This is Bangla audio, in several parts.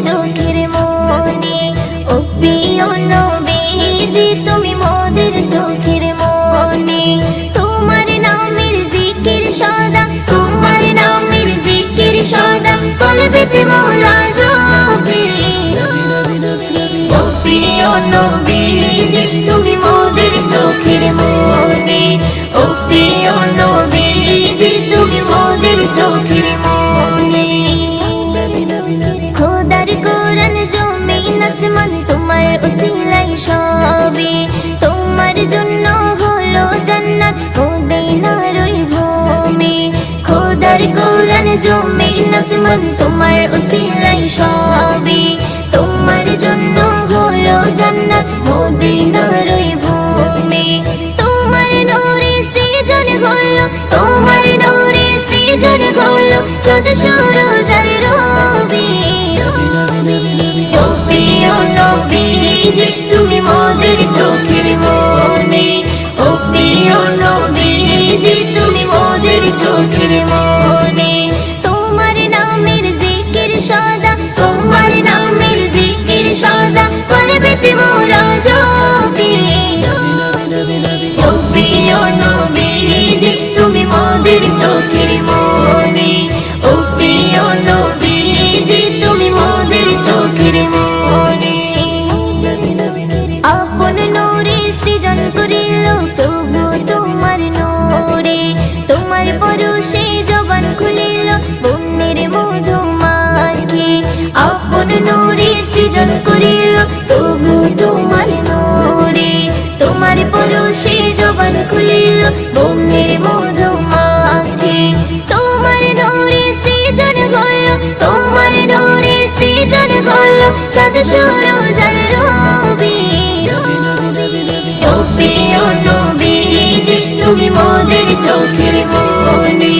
চোখের মনে ও প্রিয় নবীজি তুমি মোদের চোখের মনে তোমার নামের জিকির সদা তোমার নামের জিকির সদা কলবেতে মৌলা জপে ও প্রিয় নবীজি তুমি মোদের চোখের মনে ও প্রিয় নবীজি তুমি মোদের চোখের মনে খোদার কোরআন জমিন আসমান তোমার উসিলায় সবে তোমার জন্য হলো জান্নাত মদিনার ওই ভূমি খোদার কোরআন জমিন আসমান তোমার উসিলায় সবে তোমার জন্য হলো জান্নাত মদিনার ওই ভূমি তোমার নূরে সৃজন হলো তোমার নূরে সৃজন হলো চাঁদ সূরজ আর রবি ও প্রিয় নবীজি তুমি মোদের চোখের মনে ও প্রিয় নবীজি তুমি মোদের চোখের মনে তোমার নামের জিকির সদা তোমার নামের জিকির সদা কলবেতে মোরা জপি ও প্রিয় নবীজি তুমি মোদের চোখের মনে ও প্রিয় নবীজি তুমি মোদের চোখের মনে আপন নূরে সৃজন করিল প্রভু তোমার নূরে তোমার পরশে জবান খুলিল বন্যের মধু মাখে আপন নূরে সৃজন করিল প্রভু তোমার নূরে তোমার পরশে জবান খুলিল বন্যের মধু মাখে তোমার নূরে সৃজন হলো তোমার নূরে সৃজন হলো চাঁদ সূরজ আর রবি ও প্রিয় নবীজি তুমি মোদের চোখের মনে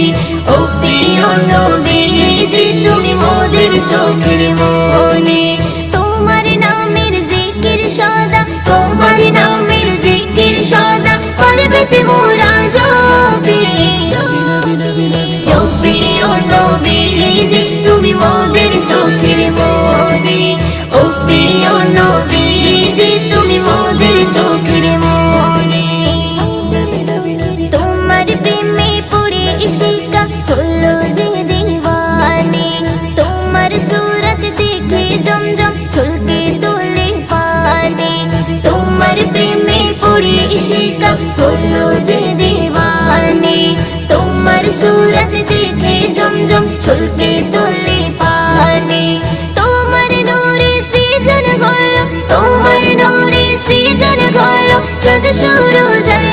ও প্রিয় নবীজি তুমি মোদের চোখের মনে তোমার নামের জিকির সদা তোমার নামের জিকির সদা কলবেতে মোরা জপি ও প্রিয় নবীজি তুমি মোদের চোখের মনে ও প্রিয় নবীজি তুমি মোদের চোখের মনে তোমার প্রেমে পড়ে ইশিকা হলো যে দিওয়ানে তোমার সুরত দেখে জমজম ছলকে তোলে পানে তোমার প্রেমে পড়ে ইশিকা হলো যে দিওয়ানে তোমার সুরত দেখে জমজম ছলকে তোলে পানে তোমার নূরে সৃজন হলো তোমার নূরে সৃজন হলো চাঁদ সূরজ আর